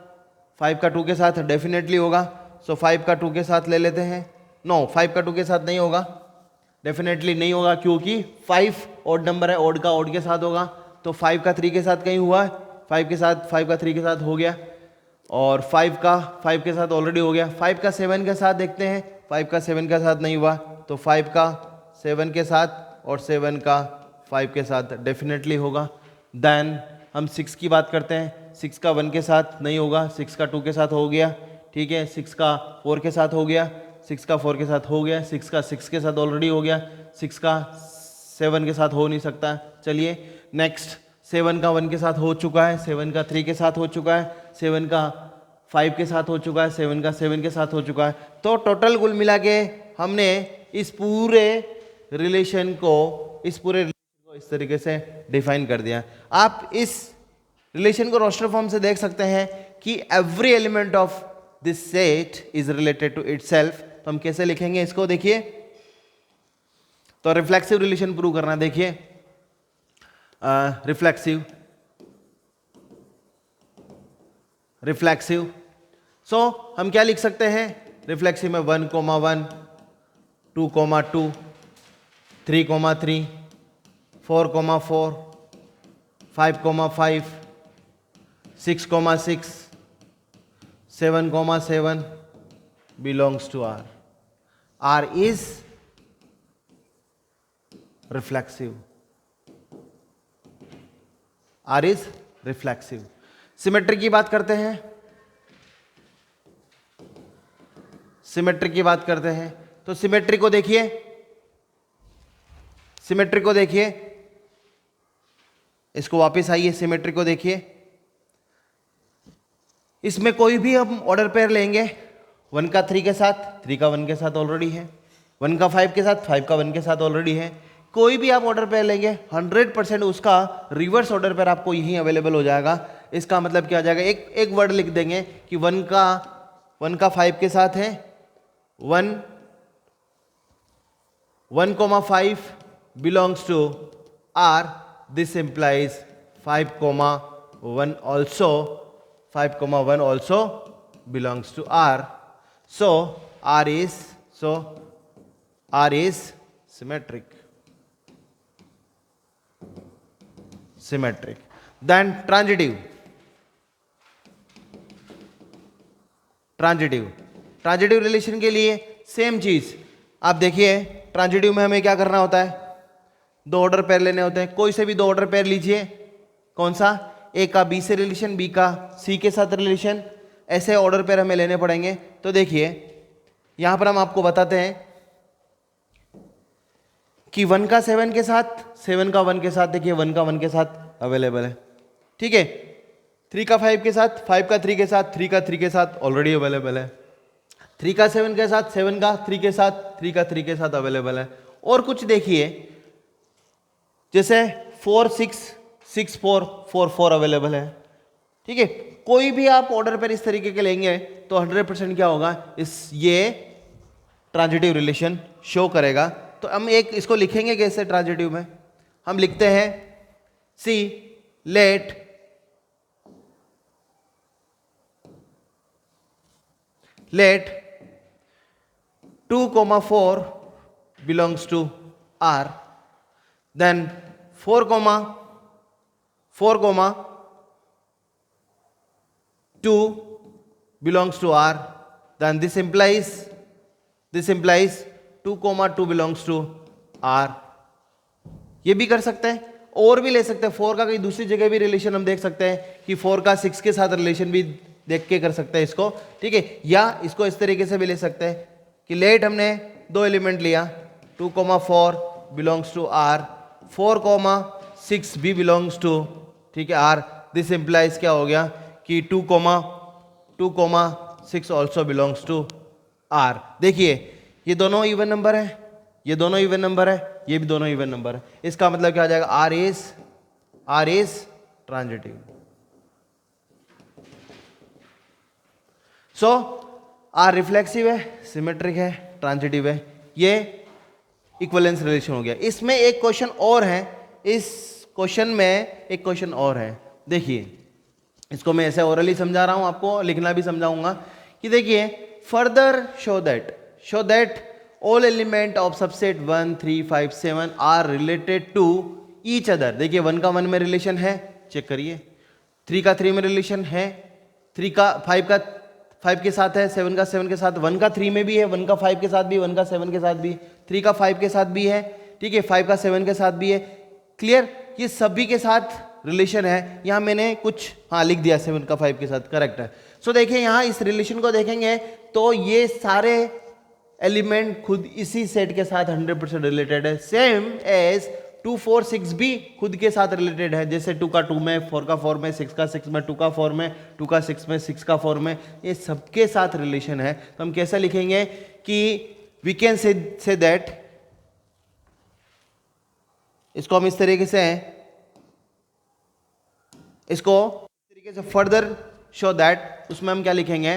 5 का 2 के साथ डेफिनेटली होगा. सो 5 का 2 के साथ ले लेते हैं. नो, 5 का 2 के साथ नहीं होगा, डेफिनेटली नहीं होगा, क्योंकि 5 ऑड नंबर है, ऑड का ऑड के साथ होगा. तो 5 का 3 के साथ कहीं हुआ है? 5 के साथ, 5 का 3 के साथ हो गया, और 5 का 5 के साथ ऑलरेडी हो गया. 5 का 7 के साथ देखते हैं. 5 का 7 के साथ नहीं हुआ, तो 5 का 7 के साथ, और 7 का 5 के साथ डेफिनेटली होगा। देन हम 6 की बात करते हैं, 6 का 1 के साथ नहीं होगा, 6 का 2 के साथ हो गया, ठीक है, 6 का 4 के साथ हो गया, 6 का 4 के साथ हो गया, 6 का 6 के साथ ऑलरेडी हो गया, 6 का 7 के साथ हो नहीं सकता। चलिए नेक्स्ट, 7 का 1 के साथ हो चुका है, 7 का 3 के साथ हो चुका है, 7 का 5 के साथ हो चुका है, 7 का 7 के साथ हो चुका है। तो टोटल कुल मिला के हमने इस पूरे रिलेशन को इस तरीके से डिफाइन कर दिया। आप इस रिलेशन को रोस्टर फॉर्म से देख सकते हैं कि every element of this set is related to itself. तो हम कैसे लिखेंगे इसको, देखिए, तो रिफ्लेक्सिव रिलेशन प्रूव करना, देखिए रिफ्लेक्सिव सो हम क्या लिख सकते हैं, रिफ्लेक्सिव में 1,1, 2,2, 3,3, 4,4, 5,5, 6,6, 7,7 belongs to R. R is reflexive. R is reflexive. Symmetry की बात करते हैं, सिमेट्री की बात करते हैं तो सिमेट्री को देखिए, सिमेट्री को देखिए, इसको वापस आइए, सिमेट्री को देखिए, इसमें कोई भी हम ऑर्डर पेयर लेंगे, 1 का 3 के साथ, 3 का 1 के साथ ऑलरेडी है, 1 का 5 के साथ, 5 का 1 के साथ ऑलरेडी है। कोई भी आप ऑर्डर पेयर लेंगे 100% उसका रिवर्स ऑर्डर पेयर आपको यहीं अवेलेबल हो जाएगा। इसका मतलब क्या हो जाएगा, एक वर्ड लिख देंगे कि 1 का 5 के साथ है, 1,5 belongs to R. This implies 5,1 also, 5,1 also belongs to R. So R is symmetric. Symmetric. Then transitive. Transitive relation के लिए सेम चीज, आप देखिए, ट्रांजिटिव में हमें क्या करना होता है, 2 ऑर्डर पेयर लेने होते हैं। कोई से भी 2 ऑर्डर पेयर लीजिए, कौन सा, ए का बी से रिलेशन, बी का सी के साथ रिलेशन, ऐसे ऑर्डर पेयर हमें लेने पड़ेंगे। तो देखिए यहां पर हम आपको बताते हैं कि 1 का 7 के साथ, 7 का 1 के साथ, देखिए 1 का 1 के साथ अवेलेबल है, ठीक है, 3 का 5 के साथ, 5 का 3 के साथ, 3 का 3 के साथ ऑलरेडी अवेलेबल है, 3 का 7 के साथ, 7 का 3 के साथ, 3 का 3 के साथ अवेलेबल है। और कुछ देखिए, जैसे 4, 6, 6, 4, 4, 4 अवेलेबल है, ठीक है। कोई भी आप ऑर्डर पर इस तरीके के लेंगे तो 100% क्या होगा, ये ट्रांजिटिव रिलेशन शो करेगा। तो हम एक इसको लिखेंगे कैसे ट्रांजिटिव में, हम लिखते हैं सी late let 2,4 belongs to R, then 4,2 belongs to R, then this implies 2,2 belongs to R. ये भी कर सकते हैं, और भी ले सकते हैं, 4 का कहीं दूसरी जगह भी रिलेशन हम देख सकते हैं कि 4 का 6 के साथ रिलेशन भी देख के कर सकते हैं इसको, ठीक है। या इसको इस तरीके से भी ले सकते हैं कि लेट हमने 2 एलिमेंट लिया, 2,4 बिलोंग्स टू R, 4,6 भी बिलोंग्स टू, ठीक है, R. दिस इंप्लाइज क्या हो गया कि 2,6 ऑल्सो बिलोंग्स टू R. देखिए ये दोनों इवन नंबर है, ये दोनों इवन नंबर है, ये भी दोनों इवन नंबर है। इसका मतलब क्या हो जाएगा, R is transitive. So R reflexive है, सिमेट्रिक है, ट्रांजिटिव है, ये इक्विवेलेंस रिलेशन हो गया। इसमें एक क्वेश्चन और है, इस क्वेश्चन में एक क्वेश्चन और है, देखिए इसको मैं ऐसे ओरली समझा रहा हूं, आपको लिखना भी समझाऊंगा कि देखिए, further show that all element of subset 1, 3, 5, 7 are related to each other. देखिए 1 का 1 में रिलेशन है, चेक करिए, 3 का 3 में रिलेशन है, 3 का 5 के साथ है, 7 का 7 के साथ, 1 का 3 में भी है, 1 का 5 के साथ भी, 1 का 7 के साथ भी, 3 का 5 के साथ भी है, ठीक है, 5 का 7 के साथ भी है, क्लियर? ये सभी के साथ रिलेशन है। यहां मैंने कुछ लिख दिया 7 का 5 के साथ, करेक्ट है। सो देखिए यहां इस रिलेशन को देखेंगे तो ये सारे एलिमेंट खुद इसी सेट के साथ 100% रिलेटेड है। सेम एज 2 4 6 भी खुद के साथ रिलेटेड है, जैसे 2 का 2 में, 4 का 4 में, 6 का 6 में, 2 का 4 में, 2 का 6 में, 6 का 4 में, ये सबके साथ रिलेशन है। तो हम कैसे लिखेंगे कि वी कैन से दैट, इसको हम इस तरीके से फर्दर शो दैट, उसमें हम क्या लिखेंगे,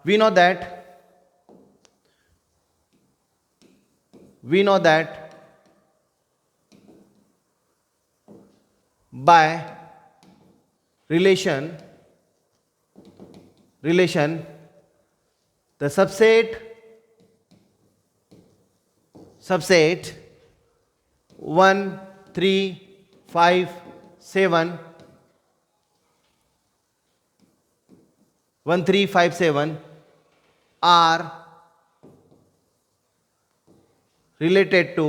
we know that by relation the subset 1 3 5 7 1 3 5 7 are related to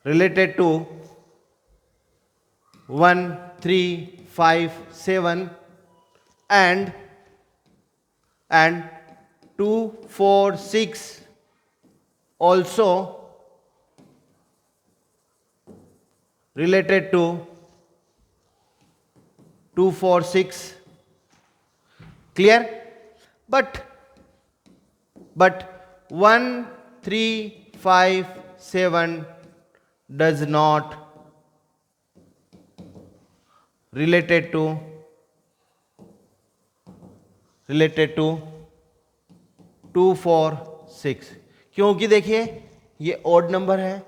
related to 1 3 5 7 and 2 4 6 also related to 2 4 6, clear? But 1 3 5 7 does not related to 2 4 6, क्योंकि देखिए ये ऑड नंबर है,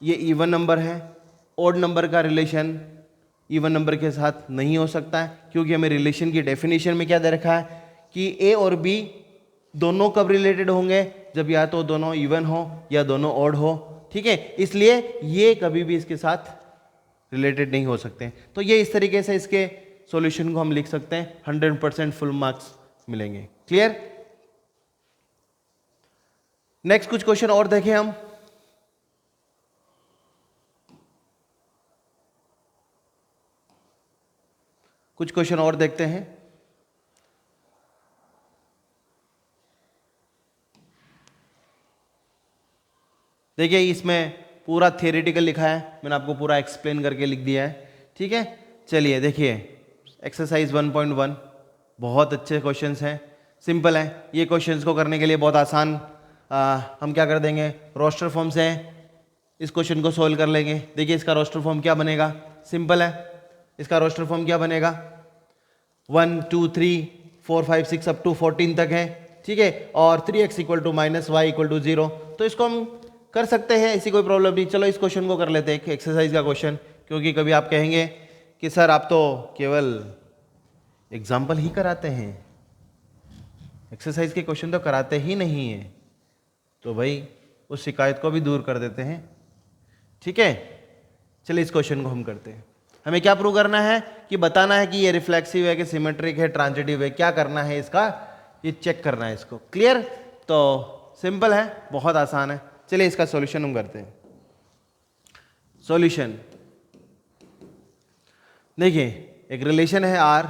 ये इवन नंबर है। ऑड नंबर का रिलेशन इवन नंबर के साथ नहीं हो सकता है, क्योंकि हमें रिलेशन की डेफिनेशन में क्या दे रखा है कि ए और बी दोनों कब रिलेटेड होंगे, जब या तो दोनों इवन हो या दोनों ऑड हो, ठीक है। इसलिए ये कभी भी इसके साथ रिलेटेड नहीं हो सकते। तो ये इस तरीके से इसके सॉल्यूशन को हम लिख सकते हैं, 100% फुल मार्क्स मिलेंगे। क्लियर? नेक्स्ट कुछ क्वेश्चन और देखें हम। कुछ क्वेश्चन और देखते हैं। देखिए इसमें पूरा थियोरेटिकल लिखा है, मैंने आपको पूरा एक्सप्लेन करके लिख दिया है, ठीक है। चलिए देखिए एक्सरसाइज 1.1 बहुत अच्छे क्वेश्चंस हैं, सिंपल है। ये क्वेश्चंस को करने के लिए बहुत आसान, हम क्या कर देंगे, रोस्टर फॉर्म से इस क्वेश्चन को सोल्व कर लेंगे। देखिए इसका रोस्टर फॉर्म क्या बनेगा, सिंपल है। इसका रोस्टर फॉर्म क्या बनेगा, 1 2 3 4 5 6 अप टू 14 तक है, ठीक है। और 3x equal to minus Y equal to 0, तो इसको हम कर सकते हैं, ऐसी कोई प्रॉब्लम नहीं। चलो इस क्वेश्चन को कर लेते हैं, एक्सरसाइज का क्वेश्चन, क्योंकि कभी आप कहेंगे कि सर आप तो केवल एग्जाम्पल ही कराते हैं, एक्सरसाइज के क्वेश्चन तो कराते ही नहीं है। तो भाई उस शिकायत को भी दूर कर देते हैं, ठीक है। चलिए इस क्वेश्चन को हम करते हैं। हमें क्या प्रूव करना है, कि बताना है कि ये रिफ्लेक्सिव है कि सिमेट्रिक है, ट्रांजिटिव है, क्या करना है इसका, ये चेक करना है इसको। क्लियर? तो सिंपल है, बहुत आसान है। चलिए इसका सॉल्यूशन हम करते हैं। सॉल्यूशन देखिए, एक रिलेशन है R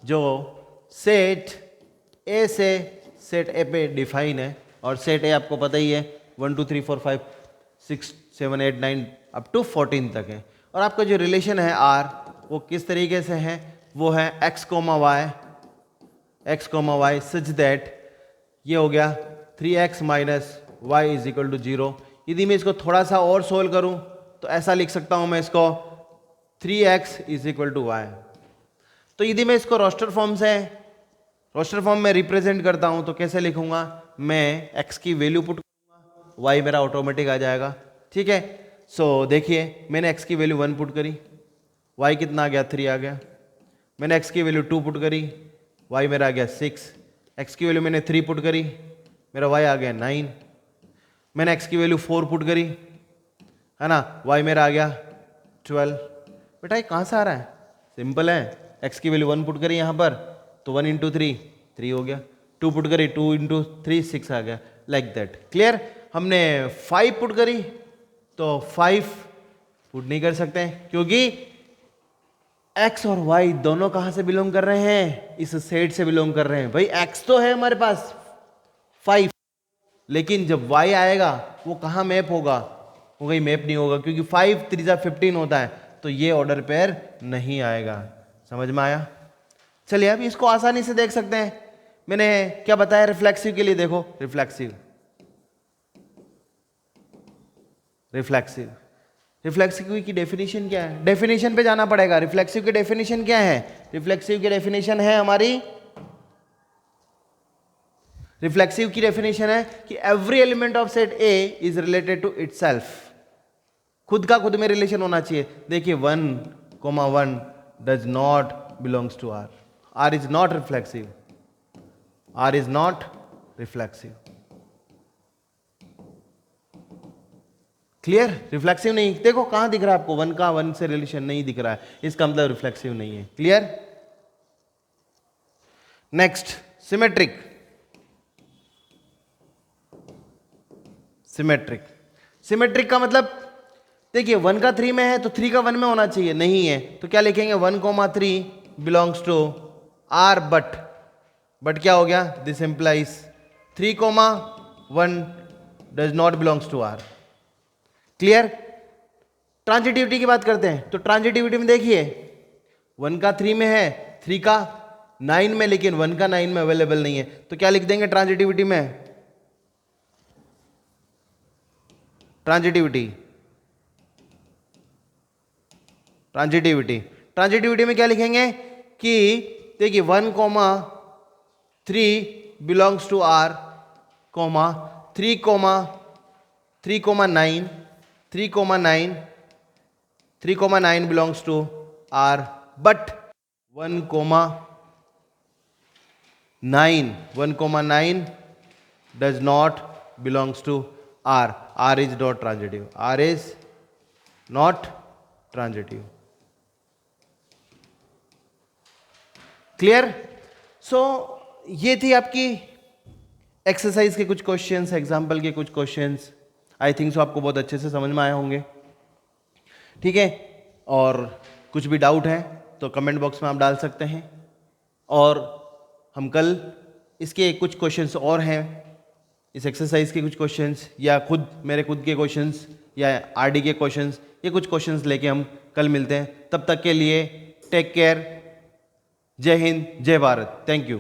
जो सेट ए से सेट ए पे डिफाइन है, और सेट ए आपको पता ही है 1 2 3 4 5 6 7 8 9 अप टू 14 तक है। और आपका जो रिलेशन है R वो किस तरीके से है, वो है x, y सच दैट ये हो गया 3x minus Y is equal to 0। यदि मैं इसको थोड़ा सा और सोल्व करूं तो ऐसा लिख सकता हूं मैं इसको 3x is equal to Y. तो यदि मैं इसको रोस्टर फॉर्म में रिप्रेजेंट करता हूं तो कैसे लिखूंगा, मैं x की वैल्यू पुट करूंगा, y मेरा ऑटोमेटिक आ जाएगा, ठीक है। सो देखिए मैंने x की वैल्यू 1 पुट करी, y कितना आ गया, 3 आ गया। मैंने x की वैल्यू 2 पुट करी, y मेरा आ गया 6। x की वैल्यू मैंने 3 पुट करी, मेरा y आ गया 9। मैंने x की वैल्यू 4 पुट करी, है ना, y मेरा आ गया 12। बेटा ये कहाँ से आ रहा है, सिंपल है। x की वैल्यू 1 पुट करी यहाँ पर, तो 1 इंटू 3 3 हो गया। 2 पुट करी, 2 इंटू 3 6 आ गया, लाइक दैट। क्लियर? हमने 5 पुट करी तो 5 पुट नहीं कर सकते हैं, क्योंकि x और y दोनों कहां से बिलोंग कर रहे हैं? इस सेट से बिलोंग कर रहे हैं। भाई x तो है हमारे पास 5, लेकिन जब y आएगा वो कहां मैप होगा? वो कहीं मैप नहीं होगा, क्योंकि 5 3 15 होता है, तो ये ऑर्डर पेयर नहीं आएगा। समझ में आया? चलिए अब इसको आसानी से देख सकते हैं। मैंने क्या बताया रिफ्लेक्सिव के लिए? देखो रिफ्लेक्सिव, रिफ्लेक्सिव, रिफ्लेक्सिव की डेफिनेशन क्या है? डेफिनेशन पे जाना पड़ेगा। रिफ्लेक्सिव की डेफिनेशन क्या है? रिफ्लेक्सिव की डेफिनेशन है हमारी, रिफ्लेक्सिव की डेफिनेशन है कि every element of set A is related to itself. खुद का खुद में रिलेशन होना चाहिए। देखिए 1, 1 does not belongs to R. R is not reflexive, R is not reflexive. Clear? Reflexive नहीं। देखो कहां दिख रहा है आपको? 1 का 1 से रिलेशन नहीं दिख रहा है, इसका मतलब रिफ्लेक्सिव नहीं है। Clear? Next symmetric. Symmetric, symmetric का मतलब देखिए 1 का 3 में है तो 3 का 1 में होना चाहिए, नहीं है तो क्या लिखेंगे? 1, 3 बिलोंग्स टू आर, बट क्या हो गया? This implies 3, 1 does not belongs to R. Clear? Transitivity की बात करते हैं तो ट्रांजिटिविटी में देखिए 1 का 3 में है, 3 का 9 में, लेकिन 1 का 9 में अवेलेबल नहीं है, तो क्या लिख देंगे ट्रांजिटिविटी में? ट्रांजिटिविटी, ट्रांजिटिविटी, ट्रांजिटिविटी में क्या लिखेंगे कि देखिए 1, 3 belongs to R, 3, 9 belongs to R, but 1, 9 does not belongs to R. R is not transitive, R is not transitive. Clear? So ये थी आपकी एक्सरसाइज के कुछ क्वेश्चंस, एग्जाम्पल के कुछ क्वेश्चंस। आई थिंक सो आपको बहुत अच्छे से समझ में आए होंगे। ठीक है, और कुछ भी डाउट है तो कमेंट बॉक्स में आप डाल सकते हैं, और हम कल इसके कुछ क्वेश्चंस और हैं, इस एक्सरसाइज के कुछ क्वेश्चंस या मेरे खुद के क्वेश्चंस या आरडी के क्वेश्चंस, ये कुछ क्वेश्चंस लेके हम कल मिलते हैं। तब तक के लिए टेक केयर, जय हिंद, जय भारत, थैंक यू।